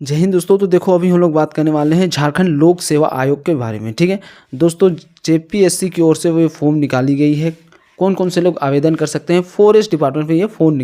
जय हिंद दोस्तों। तो देखो अभी हम लोग बात करने वाले हैं झारखंड लोक सेवा आयोग के बारे में। ठीक है दोस्तों, जेपीएससी की ओर से वो फॉर्म निकाली गई है। कौन कौन से लोग आवेदन कर सकते हैं? फॉरेस्ट डिपार्टमेंट में ये फॉर्म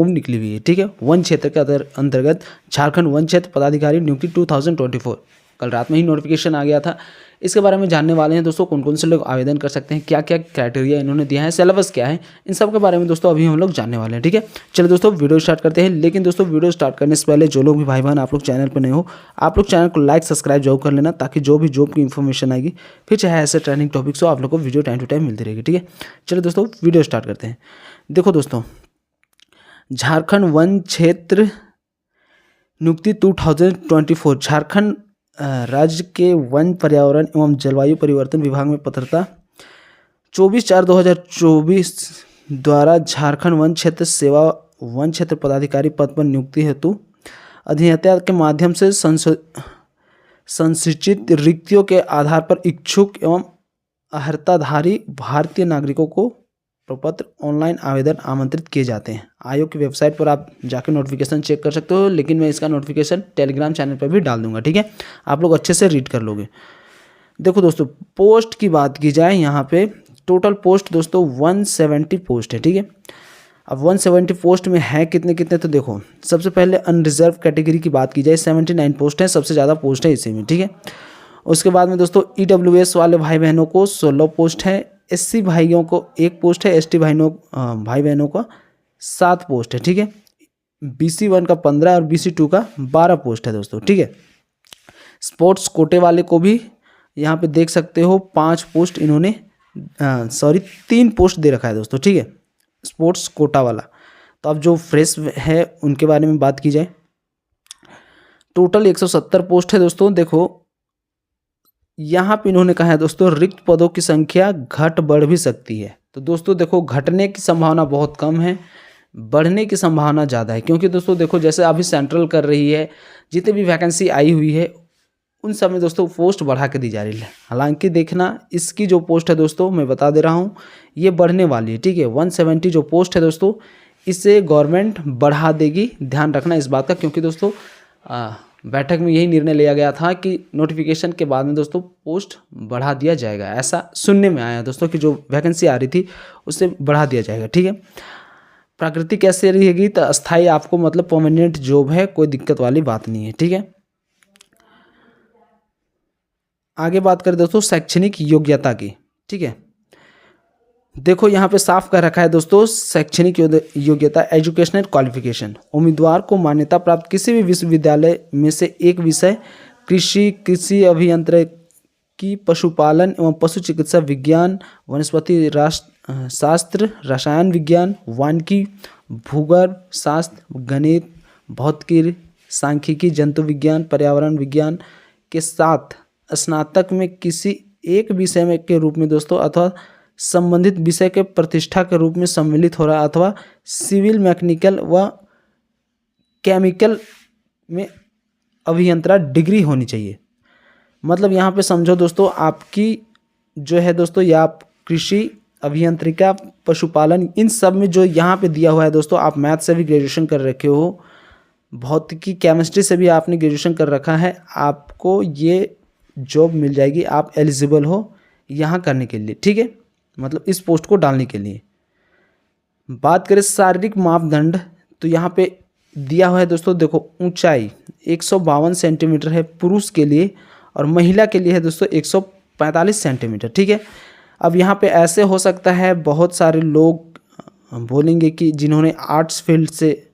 निकली हुई है। ठीक है, वन क्षेत्र के अंतर्गत झारखंड वन क्षेत्र पदाधिकारी नियुक्ति 2024 कल रात में ही नोटिफिकेशन आ गया था। इसके बारे में जानने वाले हैं दोस्तों, कौन कौन से लोग आवेदन कर सकते हैं, क्या क्या क्राइटेरिया इन्होंने दिया है, सिलेबस क्या है, इन सब के बारे में दोस्तों अभी हम लोग जानने वाले हैं। ठीक है, चलो दोस्तों वीडियो स्टार्ट करते हैं। लेकिन दोस्तों वीडियो स्टार्ट करने से पहले जो लोग भी भाई बहन आप लोग चैनल पर नए हो, आप लोग चैनल को लाइक सब्सक्राइब जरूर कर लेना, ताकि जो भी जॉब की इन्फॉर्मेशन आएगी, फिर चाहे ऐसे ट्रेंडिंग टॉपिक्स हो, आप लोग को वीडियो टाइम टू टाइम मिलती रहेगी। ठीक है, चलो दोस्तों वीडियो स्टार्ट करते हैं। देखो दोस्तों, झारखंड वन क्षेत्र नियुक्ति 2024 झारखंड राज्य के वन पर्यावरण एवं जलवायु परिवर्तन विभाग में पात्रता 24/4/2024 द्वारा झारखंड वन क्षेत्र सेवा वन क्षेत्र पदाधिकारी पद पर नियुक्ति हेतु अभियंता के माध्यम से संसूचित रिक्तियों के आधार पर इच्छुक एवं अर्हताधारी भारतीय नागरिकों को प्रपत्र ऑनलाइन आवेदन आमंत्रित किए जाते हैं। आयोग की वेबसाइट पर आप जाकर नोटिफिकेशन चेक कर सकते हो, लेकिन मैं इसका नोटिफिकेशन टेलीग्राम चैनल पर भी डाल दूंगा। ठीक है, आप लोग अच्छे से रीड कर लोगे। देखो दोस्तों, पोस्ट की बात की जाए, यहाँ पे टोटल पोस्ट दोस्तों 170 पोस्ट है। ठीक है, अब 170 पोस्ट में है कितने कितने, तो देखो सबसे पहले अनरिजर्व कैटेगरी की बात की जाए 79 पोस्ट है, सबसे ज़्यादा पोस्ट है इसी में। ठीक है, उसके बाद में दोस्तों ईडब्ल्यूएस वाले भाई बहनों को 16 पोस्ट है, एससी भाइयों को 1 पोस्ट है, एसटी भाई बहनों का 7 पोस्ट है। ठीक है, बीसी 1 का 15 और बीसी 2 का 12 पोस्ट है दोस्तों। ठीक है, स्पोर्ट्स कोटे वाले को भी यहाँ पे देख सकते हो 5 पोस्ट इन्होंने 3 पोस्ट दे रखा है दोस्तों। ठीक है, स्पोर्ट्स कोटा वाला। तो अब जो फ्रेश है उनके बारे में बात की जाए, टोटल 170 पोस्ट है दोस्तों। देखो यहाँ पे इन्होंने कहा है दोस्तों, रिक्त पदों की संख्या घट बढ़ भी सकती है। तो दोस्तों देखो, घटने की संभावना बहुत कम है, बढ़ने की संभावना ज़्यादा है, क्योंकि दोस्तों देखो जैसे अभी सेंट्रल कर रही है, जितनी भी वैकेंसी आई हुई है उन सब में दोस्तों पोस्ट बढ़ा के दी जा रही है। हालांकि देखना, इसकी जो पोस्ट है दोस्तों मैं बता दे रहा हूँ, ये बढ़ने वाली है। ठीक है, 170 जो पोस्ट है दोस्तों, इसे गवर्नमेंट बढ़ा देगी, ध्यान रखना इस बात का, क्योंकि दोस्तों बैठक में यही निर्णय लिया गया था कि नोटिफिकेशन के बाद में दोस्तों पोस्ट बढ़ा दिया जाएगा। ऐसा सुनने में आया दोस्तों कि जो वैकेंसी आ रही थी उससे बढ़ा दिया जाएगा। ठीक है, प्रकृति कैसे रहेगी, तो अस्थाई आपको मतलब परमानेंट जॉब है, कोई दिक्कत वाली बात नहीं है। ठीक है, आगे बात करें दोस्तों शैक्षणिक योग्यता की। ठीक है, देखो यहाँ पे साफ कर रखा है दोस्तों, शैक्षणिक योग्यता एजुकेशनल क्वालिफिकेशन, उम्मीदवार को मान्यता प्राप्त किसी भी विश्वविद्यालय में से एक विषय कृषि, कृषि अभियांत्रिकी, पशुपालन एवं पशु चिकित्सा विज्ञान, वनस्पति शास्त्र, रसायन विज्ञान, वानिकी, भूगर्भ शास्त्र, गणित, भौतिकी, सांख्यिकी, जंतु विज्ञान, पर्यावरण विज्ञान के साथ स्नातक में किसी एक विषय में के रूप में दोस्तों अथवा संबंधित विषय के प्रतिष्ठा के रूप में सम्मिलित हो रहा है, अथवा सिविल, मैकेनिकल व केमिकल में अभियंत्रण डिग्री होनी चाहिए। मतलब यहाँ पे समझो दोस्तों, आपकी जो है दोस्तों, या आप कृषि, अभियंत्रिका, पशुपालन, इन सब में जो यहाँ पे दिया हुआ है दोस्तों, आप मैथ से भी ग्रेजुएशन कर रखे हो, भौतिकी केमिस्ट्री से भी आपने ग्रेजुएशन कर रखा है, आपको ये जॉब मिल जाएगी, आप एलिजिबल हो यहाँ करने के लिए। ठीक है, मतलब इस पोस्ट को डालने के लिए। बात करें शारीरिक मापदंड, तो यहाँ पे दिया हुआ है दोस्तों, देखो ऊंचाई 152 सेंटीमीटर है पुरुष के लिए, और महिला के लिए है दोस्तों 145 सेंटीमीटर। ठीक है, अब यहाँ पे ऐसे हो सकता है, बहुत सारे लोग बोलेंगे कि जिन्होंने आर्ट्स फील्ड से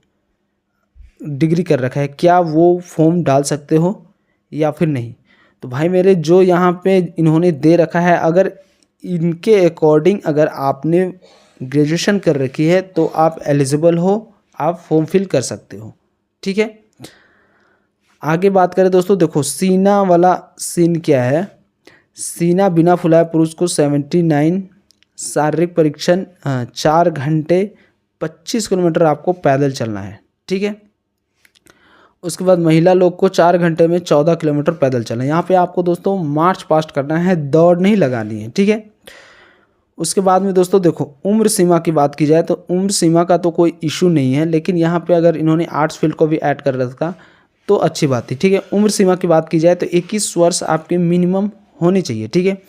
डिग्री कर रखा है, क्या वो फॉर्म डाल सकते हो या फिर नहीं? तो भाई मेरे, जो यहाँ पे इन्होंने दे रखा है, अगर इनके अकॉर्डिंग अगर आपने ग्रेजुएशन कर रखी है तो आप एलिजिबल हो, आप फॉर्म फिल कर सकते हो। ठीक है, आगे बात करें दोस्तों, देखो सीना वाला सीन क्या है। सीना बिना फुलाए पुरुष को 79, शारीरिक परीक्षण 4 घंटे 25 किलोमीटर आपको पैदल चलना है। ठीक है, उसके बाद महिला लोग को 4 घंटे में 14 किलोमीटर पैदल चलना है। यहाँ पे आपको दोस्तों मार्च पास्ट करना है, दौड़ नहीं लगानी है। ठीक है, उसके बाद में दोस्तों देखो उम्र सीमा की बात की जाए तो उम्र सीमा का तो कोई इशू नहीं है, लेकिन यहाँ पे अगर इन्होंने आर्ट्स फील्ड को भी ऐड कर रखा तो अच्छी बात थी, ठीक है। उम्र सीमा की बात की जाए तो 21 वर्ष आपके मिनिमम होनी चाहिए, ठीक है।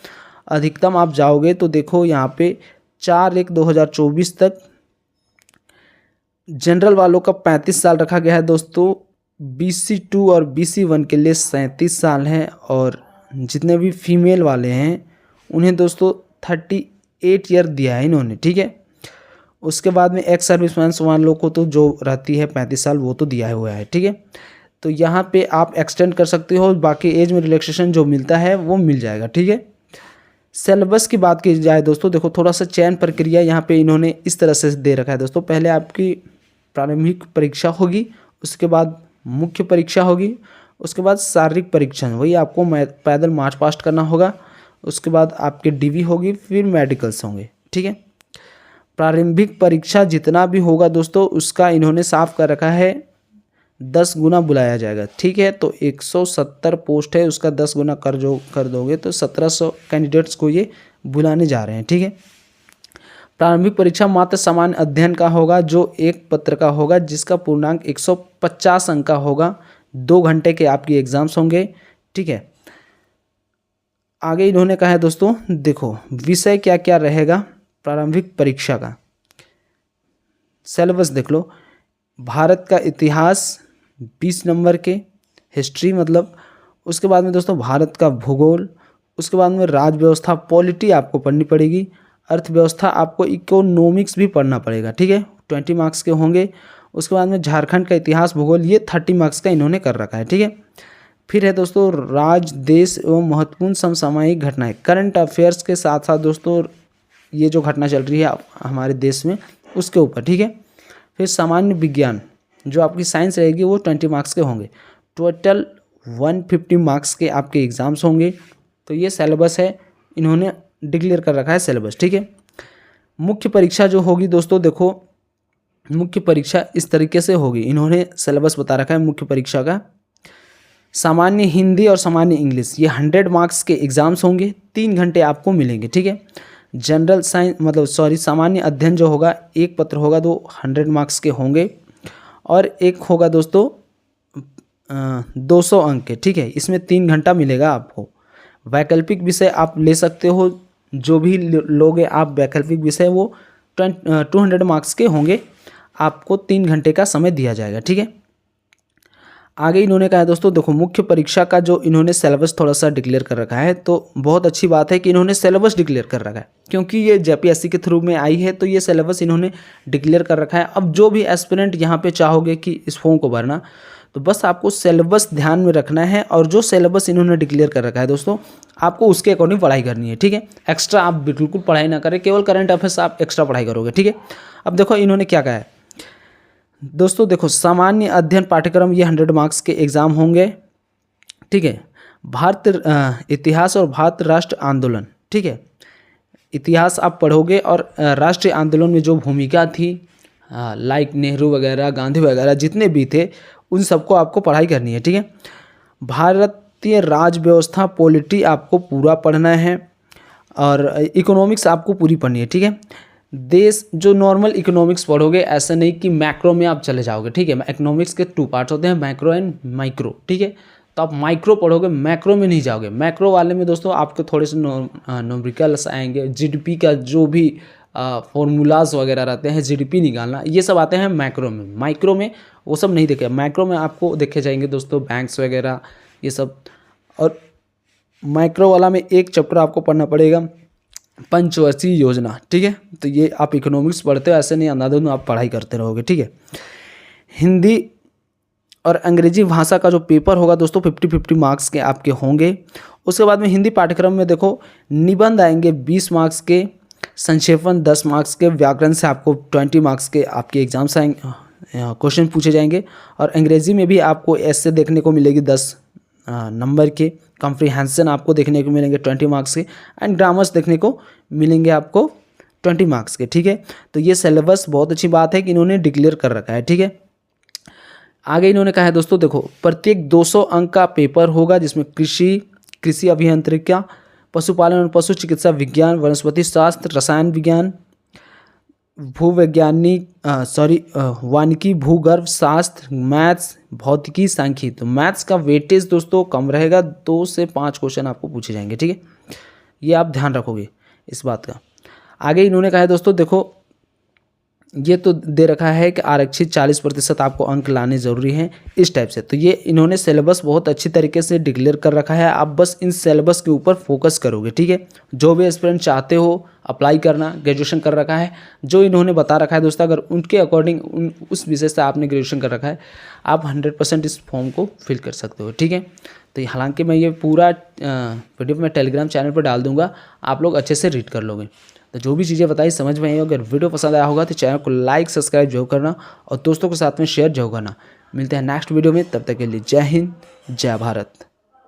अधिकतम आप जाओगे तो देखो यहाँ पे 4/1/2024 तक जनरल वालों का 35 साल रखा गया है दोस्तों। BC2 और BC1 के लिए 37 साल है, और जितने भी फीमेल वाले हैं उन्हें दोस्तों 38 ईयर दिया है इन्होंने, ठीक है। उसके बाद में एक्स सर्विसमैन वालों को तो जो रहती है 35 साल वो तो दिया हुआ है, ठीक है। तो यहाँ पे आप एक्सटेंड कर सकते हो, बाकी एज में रिलैक्सेशन जो मिलता है वो मिल जाएगा, ठीक है। सिलेबस की बात की जाए दोस्तों, देखो थोड़ा सा चयन प्रक्रिया यहाँ पे इन्होंने इस तरह से दे रखा है दोस्तों। पहले आपकी प्रारंभिक परीक्षा होगी, उसके बाद मुख्य परीक्षा होगी, उसके बाद शारीरिक परीक्षण, वही आपको पैदल मार्च पास्ट करना होगा, उसके बाद आपके DV होगी, फिर मेडिकल्स होंगे, ठीक है। प्रारंभिक परीक्षा जितना भी होगा दोस्तों उसका इन्होंने साफ कर रखा है 10 गुना बुलाया जाएगा, ठीक है। तो 170 पोस्ट है, उसका 10 गुना कर दोगे तो 1700 कैंडिडेट्स को ये बुलाने जा रहे हैं, ठीक है। प्रारंभिक परीक्षा मात्र सामान्य अध्ययन का होगा, जो एक पत्र का होगा, जिसका पूर्णांक 150 अंक का होगा। 2 घंटे के आपकी एग्जाम्स होंगे, ठीक है। आगे इन्होंने कहा है दोस्तों, देखो विषय क्या क्या रहेगा प्रारंभिक परीक्षा का। सिलेबस देख लो, भारत का इतिहास 20 नंबर के, हिस्ट्री मतलब, उसके बाद में दोस्तों भारत का भूगोल, उसके बाद में राज्य व्यवस्था पॉलिटी आपको पढ़नी पड़ेगी, अर्थव्यवस्था आपको इकोनॉमिक्स भी पढ़ना पड़ेगा, ठीक है। 20 मार्क्स के होंगे। उसके बाद में झारखंड का इतिहास भूगोल, ये 30 मार्क्स का इन्होंने कर रखा है, ठीक है। फिर है दोस्तों राज्य देश एवं महत्वपूर्ण समसामयिक घटनाएं, करंट अफेयर्स के साथ साथ दोस्तों ये जो घटना चल रही है हमारे देश में उसके ऊपर, ठीक है। फिर सामान्य विज्ञान जो आपकी साइंस रहेगी वो 20 मार्क्स के होंगे। टोटल 150 मार्क्स के आपके एग्ज़ाम्स होंगे। तो ये सिलेबस है, इन्होंने डिक्लेयर कर रखा है सिलेबस, ठीक है। मुख्य परीक्षा जो होगी दोस्तों, देखो मुख्य परीक्षा इस तरीके से होगी, इन्होंने सिलेबस बता रखा है मुख्य परीक्षा का। सामान्य हिंदी और सामान्य इंग्लिश, ये 100 मार्क्स के एग्ज़ाम्स होंगे, 3 घंटे आपको मिलेंगे, ठीक है। जनरल साइंस मतलब सामान्य अध्ययन जो होगा, एक पत्र होगा तो 100 मार्क्स के होंगे, और एक होगा दोस्तों 200 अंक के, ठीक है। इसमें 3 घंटा मिलेगा आपको। वैकल्पिक विषय आप ले सकते हो, जो भी लोगे आप वैकल्पिक विषय, वो 200 मार्क्स के होंगे, आपको 3 घंटे का समय दिया जाएगा, ठीक है। आगे इन्होंने कहा है दोस्तों, देखो मुख्य परीक्षा का जो इन्होंने सिलेबस थोड़ा सा डिक्लेयर कर रखा है, तो बहुत अच्छी बात है कि इन्होंने सिलेबस डिक्लेयर कर रखा है, क्योंकि ये JPSC के थ्रू में आई है, तो ये सिलेबस इन्होंने डिक्लेयर कर रखा है। अब जो भी एस्पिरेंट यहाँ पे चाहोगे कि इस फॉर्म को भरना, तो बस आपको सिलेबस ध्यान में रखना है, और जो सिलेबस इन्होंने डिक्लेयर कर रखा है दोस्तों, आपको उसके अकॉर्डिंग पढ़ाई करनी है, ठीक है। एक्स्ट्रा आप बिल्कुल पढ़ाई ना करें, केवल करंट अफेयर्स आप एक्स्ट्रा पढ़ाई करोगे, ठीक है। अब देखो इन्होंने क्या कहा है दोस्तों, देखो सामान्य अध्ययन पाठ्यक्रम ये 100 मार्क्स के एग्ज़ाम होंगे, ठीक है। भारत इतिहास और भारत राष्ट्र आंदोलन, ठीक है। इतिहास आप पढ़ोगे, और राष्ट्रीय आंदोलन में जो भूमिका थी, लाइक नेहरू वगैरह, गांधी वगैरह जितने भी थे, उन सबको आपको पढ़ाई करनी है, ठीक है। भारतीय राज्य व्यवस्था पॉलिटी आपको पूरा पढ़ना है, और इकोनॉमिक्स आपको पूरी पढ़नी है, ठीक है। देश जो नॉर्मल इकोनॉमिक्स पढ़ोगे, ऐसा नहीं कि मैक्रो में आप चले जाओगे, ठीक है। इकोनॉमिक्स के 2 पार्ट्स होते हैं, मैक्रो एंड माइक्रो, ठीक है। तो आप माइक्रो पढ़ोगे, मैक्रो में नहीं जाओगे। मैक्रो वाले में दोस्तों आपको थोड़े से न्यूमेरिकल्स आएंगे, GDP का जो भी फॉर्मूलाज वगैरह रहते हैं, GDP निकालना, ये सब आते हैं मैक्रो में। माइक्रो में वो सब नहीं देखे, मैक्रो में आपको देखे जाएंगे दोस्तों बैंक्स वगैरह ये सब। और माइक्रो वाला में एक चैप्टर आपको पढ़ना पड़ेगा, पंचवर्षीय योजना, ठीक है। तो ये आप इकोनॉमिक्स पढ़ते हो, ऐसे नहीं अंधाधुंध आप पढ़ाई करते रहोगे, ठीक है। हिंदी और अंग्रेजी भाषा का जो पेपर होगा दोस्तों 50-50 मार्क्स के आपके होंगे। उसके बाद में हिंदी पाठ्यक्रम में देखो निबंध आएंगे 20 मार्क्स के, संक्षेपण 10 मार्क्स के, व्याकरण से आपको 20 मार्क्स के आपके एग्जाम्स आएंगे, क्वेश्चन पूछे जाएंगे। और अंग्रेजी में भी आपको ऐसे देखने को मिलेगी 10 नंबर के, कॉम्प्रिहेंशन आपको देखने को मिलेंगे 20 मार्क्स के, एंड ग्रामर्स देखने को मिलेंगे आपको 20 मार्क्स के, ठीक है। तो ये सिलेबस बहुत अच्छी बात है कि इन्होंने डिक्लेयर कर रखा है, ठीक है। आगे इन्होंने कहा है दोस्तों, देखो प्रत्येक 200 अंक का पेपर होगा, जिसमें कृषि अभियांत्रिकी, पशुपालन और पशु चिकित्सा विज्ञान, वनस्पति शास्त्र, रसायन विज्ञान, भूवैज्ञानिक वानिकी, भूगर्भ शास्त्र, मैथ्स, भौतिकी, सांख्यिकी। तो मैथ्स का वेटेज दोस्तों कम रहेगा, 2 से 5 क्वेश्चन आपको पूछे जाएंगे, ठीक है, ये आप ध्यान रखोगे इस बात का। आगे इन्होंने कहा है दोस्तों, देखो ये तो दे रखा है कि आरक्षित 40% आपको अंक लाने ज़रूरी हैं, इस टाइप से। तो ये इन्होंने सिलेबस बहुत अच्छी तरीके से डिक्लेयर कर रखा है, आप बस इन सिलेबस के ऊपर फोकस करोगे, ठीक है। जो भी एस्पिरेंट चाहते हो अप्लाई करना, ग्रेजुएशन कर रखा है, जो इन्होंने बता रखा है दोस्तों, अगर उनके अकॉर्डिंग उस विषय से आपने ग्रेजुएशन कर रखा है, आप 100% इस फॉर्म को फिल कर सकते हो, ठीक है। तो हालांकि मैं ये पूरा पीडीएफ में टेलीग्राम चैनल पर डाल दूंगा, आप लोग अच्छे से रीड कर लोगे। तो जो भी चीज़ें बताई समझ में आई, अगर वीडियो पसंद आया होगा तो चैनल को लाइक सब्सक्राइब जरूर करना और दोस्तों के साथ में शेयर जरूर करना। मिलते हैं नेक्स्ट वीडियो में, तब तक के लिए जय हिंद, जय भारत।